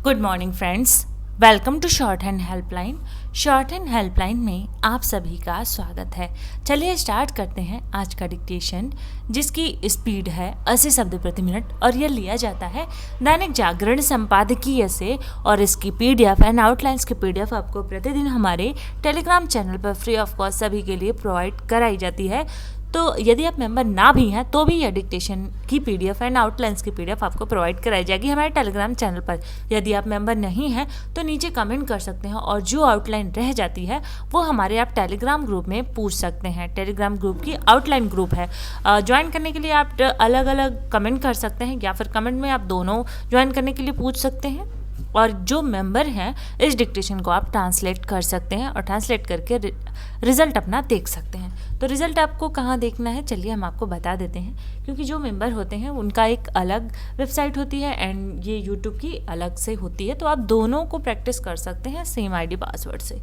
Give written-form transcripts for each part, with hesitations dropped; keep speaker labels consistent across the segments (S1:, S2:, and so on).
S1: Good morning friends, welcome to shorthand helpline. Shorthand helpline में आप सभी का स्वागत है। चलिए स्टार्ट करते हैं आज का डिक्टेशन, जिसकी स्पीड है 80 शब्द प्रति मिनट और यह लिया जाता है दैनिक जागरण संपादकीय से। और इसकी पीडीएफ एंड आउटलाइंस की पीडीएफ आपको प्रतिदिन हमारे टेलीग्राम चैनल पर फ्री ऑफ कॉस्ट सभी के लिए प्रोवाइड कराई जाती है। तो यदि आप मेंबर ना भी हैं तो भी यह डिक्टेशन की पीडीएफ एंड आउटलाइंस की पीडीएफ आपको प्रोवाइड कराई जाएगी हमारे टेलीग्राम चैनल पर। यदि आप मेंबर नहीं हैं तो नीचे कमेंट कर सकते हैं और जो आउटलाइन रह जाती है वो हमारे आप टेलीग्राम ग्रुप में पूछ सकते हैं। टेलीग्राम ग्रुप की आउटलाइन ग्रुप है, ज्वाइन करने के लिए आप अलग अलग कमेंट कर सकते हैं या फिर कमेंट में आप दोनों ज्वाइन करने के लिए पूछ सकते हैं। और जो मेंबर हैं इस डिक्टेशन को आप ट्रांसलेट कर सकते हैं और ट्रांसलेट करके रिज़ल्ट अपना देख सकते हैं। तो रिज़ल्ट आपको कहाँ देखना है, चलिए हम आपको बता देते हैं। क्योंकि जो मेंबर होते हैं उनका एक अलग वेबसाइट होती है एंड ये यूट्यूब की अलग से होती है, तो आप दोनों को प्रैक्टिस कर सकते हैं सेम आईडी पासवर्ड से।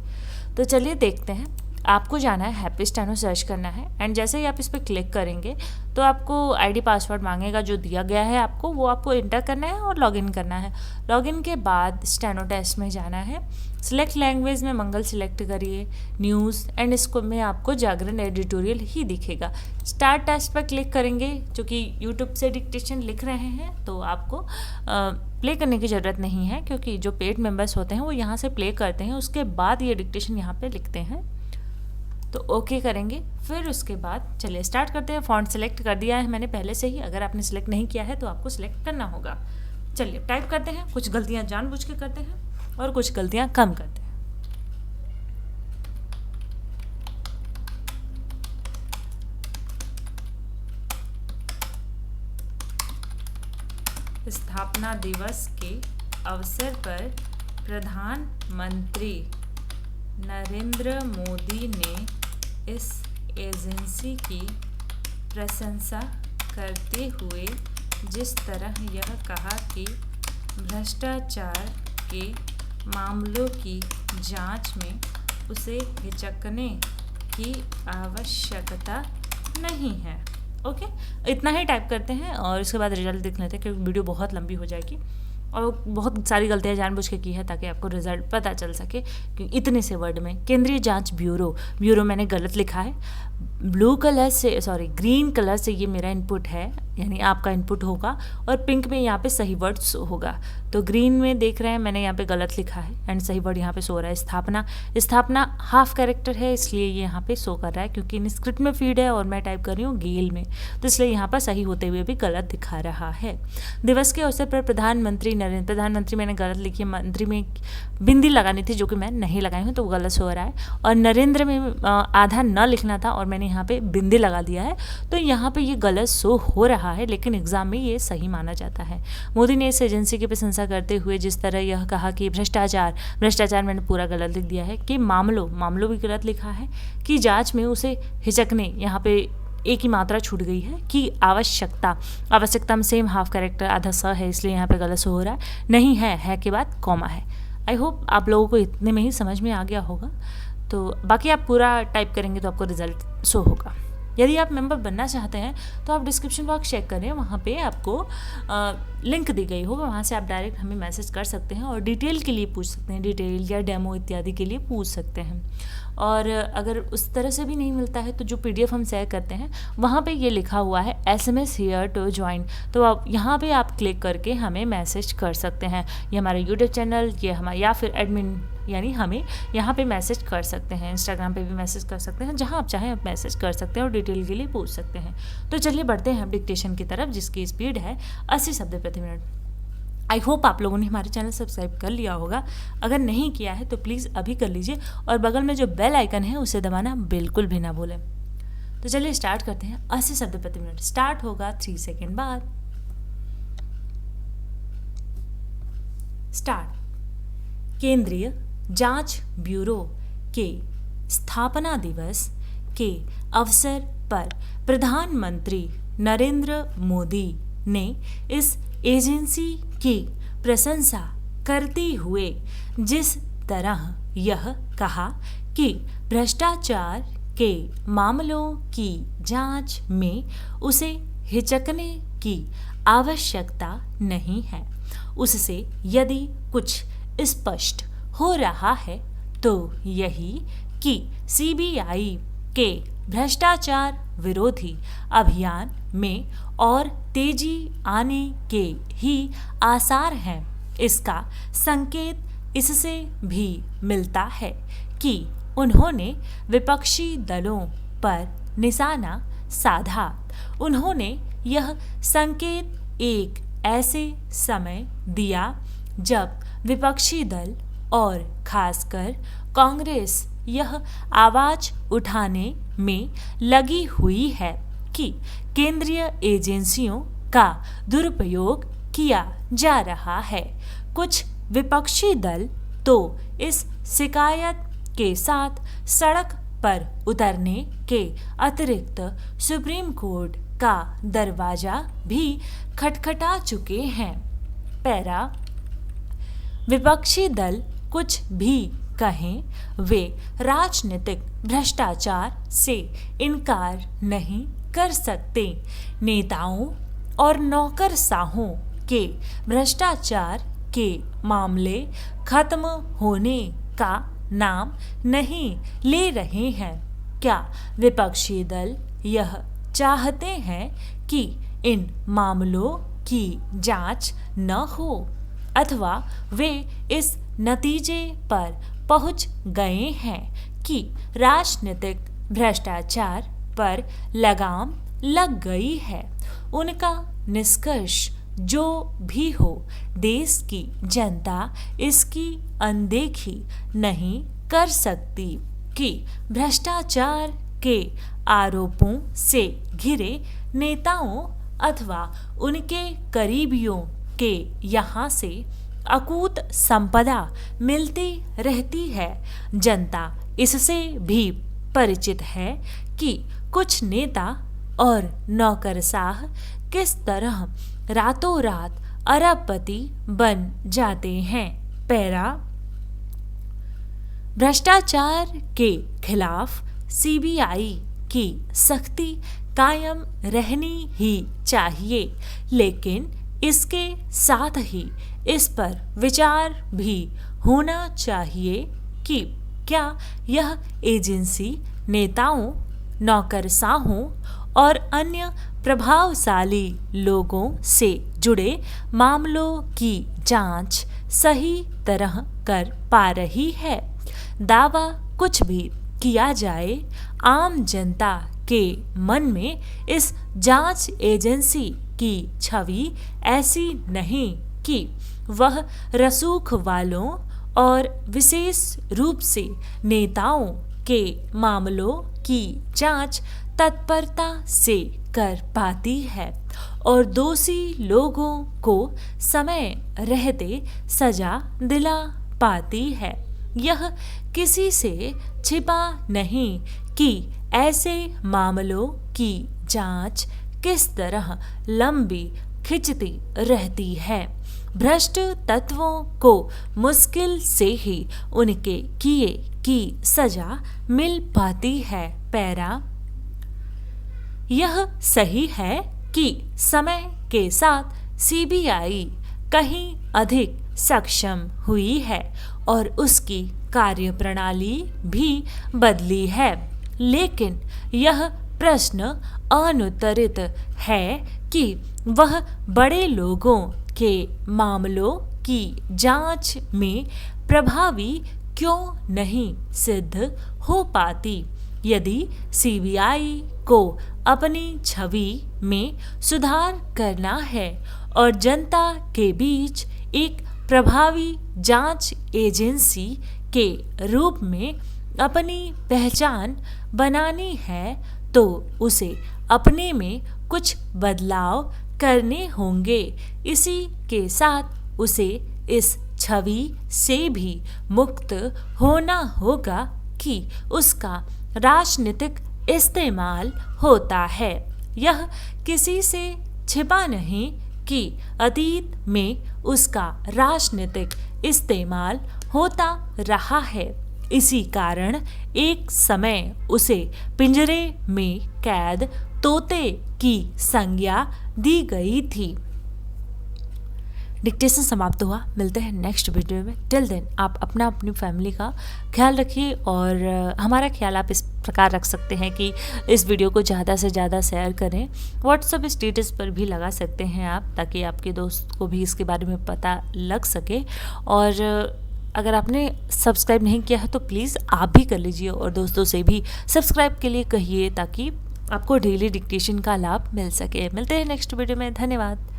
S1: तो चलिए देखते हैं। आपको जाना है हैप्पी स्टेनो सर्च करना है एंड जैसे ही आप इस पर क्लिक करेंगे तो आपको आईडी पासवर्ड मांगेगा जो दिया गया है आपको, वो आपको इंटर करना है और लॉगिन करना है। लॉगिन के बाद स्टेनो टेस्ट में जाना है। सिलेक्ट लैंग्वेज में मंगल सिलेक्ट करिए, न्यूज़ एंड इसको में आपको जागरण एडिटोरियल ही दिखेगा। स्टार्ट टेस्ट पर क्लिक करेंगे, क्योंकि यूट्यूब से डिक्टेशन लिख रहे हैं तो आपको प्ले करने की ज़रूरत नहीं है, क्योंकि जो पेड मेंबर्स होते हैं वो यहाँ से प्ले करते हैं, उसके बाद ये डिक्टेशन यहाँ पर लिखते हैं। तो ओके करेंगे, फिर उसके बाद चलिए स्टार्ट करते हैं। फॉन्ट सेलेक्ट कर दिया है मैंने पहले से ही, अगर आपने सेलेक्ट नहीं किया है तो आपको सेलेक्ट करना होगा। चलिए टाइप करते हैं। कुछ गलतियां जानबूझ के करते हैं और कुछ गलतियां कम करते हैं। स्थापना दिवस के अवसर पर प्रधानमंत्री नरेंद्र मोदी ने इस एजेंसी की प्रशंसा करते हुए जिस तरह यह कहा कि भ्रष्टाचार के मामलों की जांच में उसे हिचकने की आवश्यकता नहीं है। ओके, इतना ही टाइप करते हैं और इसके बाद रिजल्ट देख लेते हैं, क्योंकि वीडियो बहुत लंबी हो जाएगी और बहुत सारी गलतियां जानबूझ के की है ताकि आपको रिजल्ट पता चल सके। कि इतने से वर्ड में केंद्रीय जांच ब्यूरो मैंने गलत लिखा है। ब्लू कलर से ग्रीन कलर से ये मेरा इनपुट है, यानी आपका इनपुट होगा, और पिंक में यहाँ पे सही वर्ड होगा। तो ग्रीन में देख रहे हैं मैंने यहाँ पे गलत लिखा है एंड सही वर्ड यहाँ पे सो रहा है स्थापना हाफ कैरेक्टर है, इसलिए ये यहाँ पे शो कर रहा है, क्योंकि इन स्क्रिप्ट में फीड है और मैं टाइप कर रही हूँ गेल में, तो इसलिए यहाँ पर सही होते हुए भी गलत दिखा रहा है। दिवस के अवसर पर प्रधानमंत्री मैंने गलत लिखी है, मंत्री में बिंदी लगानी थी जो कि मैं नहीं लगाई हूँ तो गलत हो रहा है, और नरेंद्र में आधा न लिखना था और मैंने यहाँ पे बिंदी लगा दिया है, तो यहाँ पे ये गलत शो हो रहा है, लेकिन एग्जाम में ये सही माना जाता है। मोदी ने इस एजेंसी की प्रशंसा करते हुए जिस तरह यह कहा कि भ्रष्टाचार मैंने पूरा गलत लिख दिया है, कि मामलों भी गलत लिखा है, कि जांच में उसे हिचकने, यहाँ पे एक ही मात्रा छूट गई है, कि आवश्यकता में सेम हाफ कैरेक्टर आधा स है, इसलिए यहाँ पे गलत शो हो रहा है। नहीं है के बाद कॉमा है। आई होप आप लोगों को इतने में ही समझ में आ गया होगा। तो बाकी आप पूरा टाइप करेंगे तो आपको रिजल्ट शो होगा। यदि आप मेंबर बनना चाहते हैं तो आप डिस्क्रिप्शन बॉक्स चेक करें, वहाँ पे आपको लिंक दी गई होगा, वहाँ से आप डायरेक्ट हमें मैसेज कर सकते हैं और डिटेल के लिए पूछ सकते हैं, डिटेल या डेमो इत्यादि के लिए पूछ सकते हैं। और अगर उस तरह से भी नहीं मिलता है तो जो पीडीएफ हम शेयर करते हैं वहाँ पे ये लिखा हुआ है SMS हियर टू ज्वाइन, तो आप यहाँ पे आप क्लिक करके हमें मैसेज कर सकते हैं। ये हमारा यूट्यूब चैनल, ये हमारा या फिर एडमिन, यानी हमें यहाँ पे मैसेज कर सकते हैं। इंस्टाग्राम पे भी मैसेज कर सकते हैं, जहाँ आप चाहें आप मैसेज कर सकते हैं और डिटेल के लिए पूछ सकते हैं। तो चलिए बढ़ते हैं डिक्टेशन की तरफ, जिसकी स्पीड है 80 शब्द प्रति मिनट। आई होप आप लोगों ने हमारे चैनल सब्सक्राइब कर लिया होगा, अगर नहीं किया है तो प्लीज़ अभी कर लीजिए और बगल में जो बेल आइकन है उसे दबाना बिल्कुल भी ना भूलें। तो चलिए स्टार्ट करते हैं। 80 शब्द प्रति मिनट स्टार्ट होगा 3 सेकेंड बाद। स्टार्ट। केंद्रीय जांच ब्यूरो के स्थापना दिवस के अवसर पर प्रधानमंत्री नरेंद्र मोदी ने इस एजेंसी की प्रशंसा करते हुए जिस तरह यह कहा कि भ्रष्टाचार के मामलों की जांच में उसे हिचकने की आवश्यकता नहीं है। उससे यदि कुछ स्पष्ट हो रहा है तो यही कि सीबीआई के भ्रष्टाचार विरोधी अभियान में और तेजी आने के ही आसार हैं। इसका संकेत इससे भी मिलता है कि उन्होंने विपक्षी दलों पर निशाना साधा। उन्होंने यह संकेत एक ऐसे समय दिया जब विपक्षी दल और खासकर कांग्रेस यह आवाज उठाने में लगी हुई है कि केंद्रीय एजेंसियों का दुरुपयोग किया जा रहा है। कुछ विपक्षी दल तो इस शिकायत के साथ सड़क पर उतरने के अतिरिक्त सुप्रीम कोर्ट का दरवाजा भी खटखटा चुके हैं। पैरा विपक्षी दल कुछ भी कहें, वे राजनीतिक भ्रष्टाचार से इनकार नहीं कर सकते। नेताओं और नौकरशाहों के भ्रष्टाचार के मामले खत्म होने का नाम नहीं ले रहे हैं। क्या विपक्षी दल यह चाहते हैं कि इन मामलों की जांच न हो, अथवा वे इस नतीजे पर पहुंच गए हैं कि राजनीतिक भ्रष्टाचार पर लगाम लग गई है? उनका निष्कर्ष जो भी हो, देश की जनता इसकी अनदेखी नहीं कर सकती कि भ्रष्टाचार के आरोपों से घिरे नेताओं अथवा उनके करीबियों के यहाँ से अकूत संपदा मिलती रहती है। जनता इससे भी परिचित है कि कुछ नेता और नौकरशाह किस तरह रातों रात अरबपति बन जाते हैं। पैरा भ्रष्टाचार के खिलाफ सीबीआई की सख्ती कायम रहनी ही चाहिए, लेकिन इसके साथ ही इस पर विचार भी होना चाहिए कि क्या यह एजेंसी नेताओं, नौकरशाहों और अन्य प्रभावशाली लोगों से जुड़े मामलों की जांच सही तरह कर पा रही है। दावा कुछ भी किया जाए, आम जनता के मन में इस जांच एजेंसी की छवि ऐसी नहीं कि वह रसूख वालों और विशेष रूप से नेताओं के मामलों की जांच तत्परता से कर पाती है और दोषी लोगों को समय रहते सजा दिला पाती है। यह किसी से छिपा नहीं कि ऐसे मामलों की जांच किस तरह लंबी खिंचती रहती है। भ्रष्ट तत्वों को मुश्किल से ही उनके किए की सजा मिल पाती है। पैरा यह सही है कि समय के साथ सीबीआई कहीं अधिक सक्षम हुई है और उसकी कार्यप्रणाली भी बदली है, लेकिन यह प्रश्न अनुत्तरित है कि वह बड़े लोगों के मामलों की जांच में प्रभावी क्यों नहीं सिद्ध हो पाती। यदि सीबीआई को अपनी छवि में सुधार करना है और जनता के बीच एक प्रभावी जांच एजेंसी के रूप में अपनी पहचान बनानी है, तो उसे अपने में कुछ बदलाव करने होंगे। इसी के साथ उसे इस छवि से भी मुक्त होना होगा कि उसका राजनीतिक इस्तेमाल होता है। यह किसी से छिपा नहीं कि अतीत में उसका राजनीतिक इस्तेमाल होता रहा है। इसी कारण एक समय उसे पिंजरे में कैद तोते की संज्ञा दी गई थी।
S2: डिक्टेशन समाप्त हुआ। मिलते हैं नेक्स्ट वीडियो में। टिल देन आप अपनी फैमिली का ख्याल रखिए और हमारा ख्याल आप इस प्रकार रख सकते हैं कि इस वीडियो को ज़्यादा से ज़्यादा शेयर करें। व्हाट्सएप स्टेटस पर भी लगा सकते हैं आप, ताकि आपके दोस्त को भी इसके बारे में पता लग सके। और अगर आपने सब्सक्राइब नहीं किया है तो प्लीज़ आप भी कर लीजिए और दोस्तों से भी सब्सक्राइब के लिए कहिए, ताकि आपको डेली डिक्टेशन का लाभ मिल सके। मिलते हैं नेक्स्ट वीडियो में। धन्यवाद।